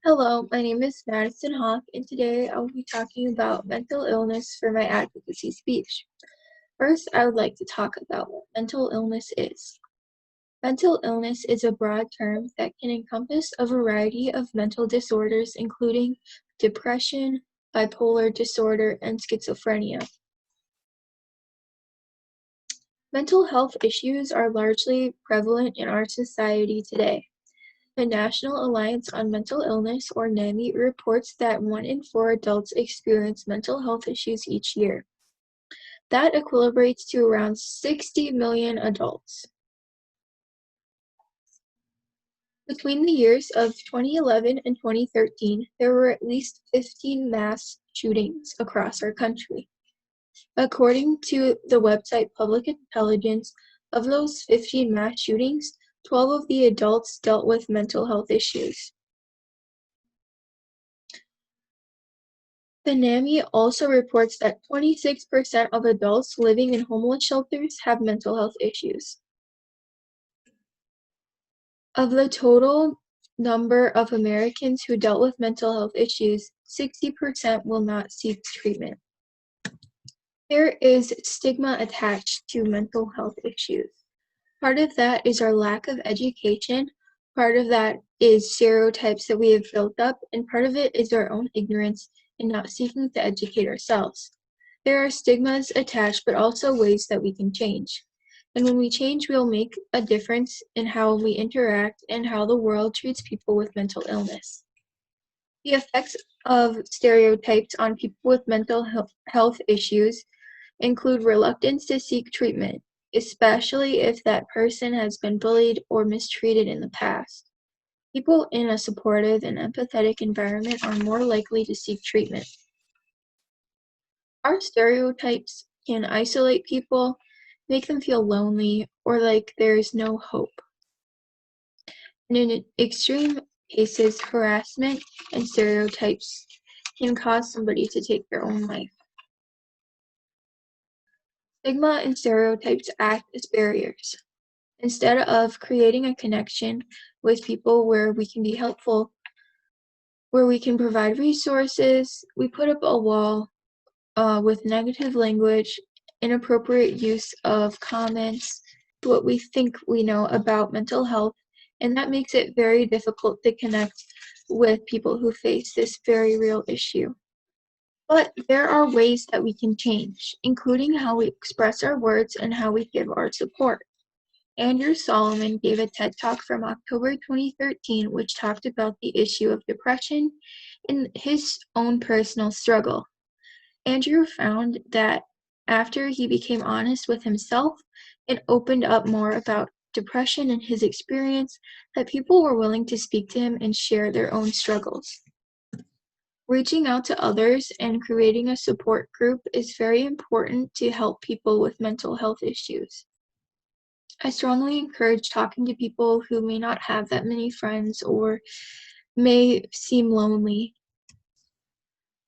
Hello, my name is Madison Hawk, and today I will be talking about mental illness for my advocacy speech. First, I would like to talk about what mental illness is. Mental illness is a broad term that can encompass a variety of mental disorders, including depression, bipolar disorder, and schizophrenia. Mental health issues are largely prevalent in our society today. The National Alliance on Mental Illness, or NAMI, reports that 1 in 4 adults experience mental health issues each year. That equilibrates to around 60 million adults. Between the years of 2011 and 2013, there were at least 15 mass shootings across our country. According to the website Public Intelligence, of those 15 mass shootings, 12 of the adults dealt with mental health issues. The NAMI also reports that 26% of adults living in homeless shelters have mental health issues. Of the total number of Americans who dealt with mental health issues, 60% will not seek treatment. There is stigma attached to mental health issues. Part of that is our lack of education, part of that is stereotypes that we have built up, and part of it is our own ignorance and not seeking to educate ourselves. There are stigmas attached, but also ways that we can change. And when we change, we'll make a difference in how we interact and how the world treats people with mental illness. The effects of stereotypes on people with mental health issues include reluctance to seek treatment, especially if that person has been bullied or mistreated in the past. People in a supportive and empathetic environment are more likely to seek treatment. Our stereotypes can isolate people, make them feel lonely, or like there's no hope. And in extreme cases, harassment and stereotypes can cause somebody to take their own life. Stigma and stereotypes act as barriers. Instead of creating a connection with people where we can be helpful, where we can provide resources, we put up a wall with negative language, inappropriate use of comments, what we think we know about mental health, and that makes it very difficult to connect with people who face this very real issue. But there are ways that we can change, including how we express our words and how we give our support. Andrew Solomon gave a TED Talk from October 2013, which talked about the issue of depression and his own personal struggle. Andrew found that after he became honest with himself and opened up more about depression and his experience, that people were willing to speak to him and share their own struggles. Reaching out to others and creating a support group is very important to help people with mental health issues. I strongly encourage talking to people who may not have that many friends or may seem lonely.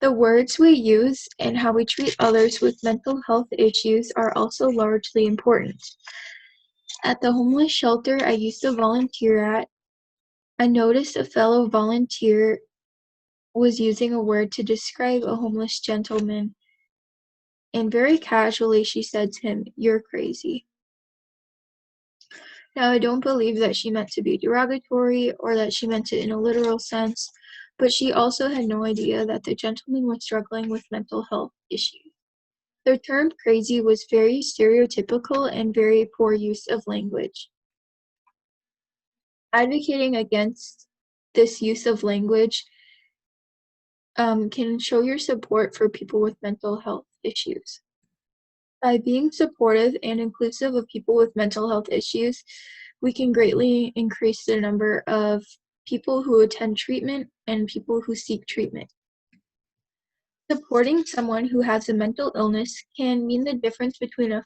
The words we use and how we treat others with mental health issues are also largely important. At the homeless shelter I used to volunteer at, I noticed a fellow volunteer was using a word to describe a homeless gentleman, and very casually she said to him, "You're crazy." Now, I don't believe that she meant to be derogatory or that she meant it in a literal sense, but she also had no idea that the gentleman was struggling with mental health issues. The term crazy was very stereotypical and very poor use of language. Advocating against this use of language can show your support for people with mental health issues. By being supportive and inclusive of people with mental health issues, we can greatly increase the number of people who attend treatment and people who seek treatment. Supporting someone who has a mental illness can mean the difference between a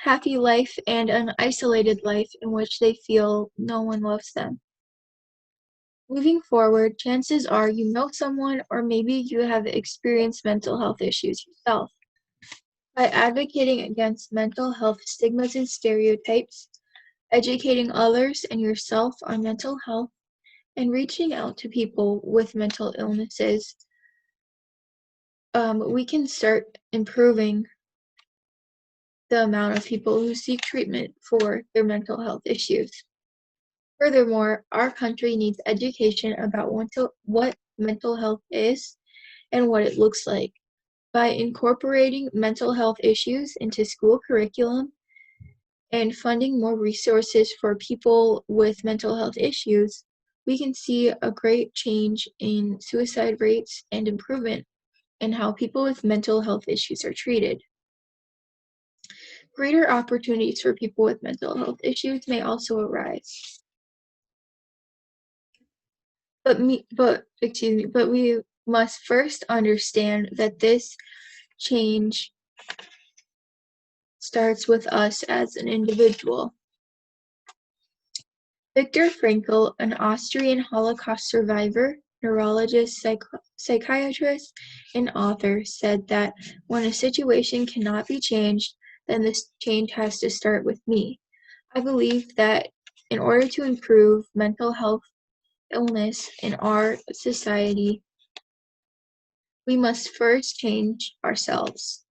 happy life and an isolated life in which they feel no one loves them. Moving forward, chances are you know someone or maybe you have experienced mental health issues yourself. By advocating against mental health stigmas and stereotypes, educating others and yourself on mental health, and reaching out to people with mental illnesses, we can start improving the amount of people who seek treatment for their mental health issues. Furthermore, our country needs education about what mental health is and what it looks like. By incorporating mental health issues into school curriculum and funding more resources for people with mental health issues, we can see a great change in suicide rates and improvement in how people with mental health issues are treated. Greater opportunities for people with mental health issues may also arise. But we must first understand that this change starts with us as an individual. Viktor Frankl, an Austrian Holocaust survivor, neurologist, psychiatrist, and author, said that when a situation cannot be changed, then this change has to start with me. I believe that in order to improve mental health illness in our society, we must first change ourselves.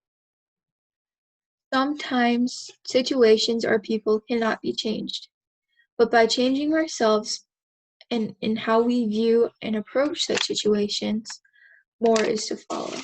Sometimes situations or people cannot be changed, but by changing ourselves and in how we view and approach such situations, more is to follow.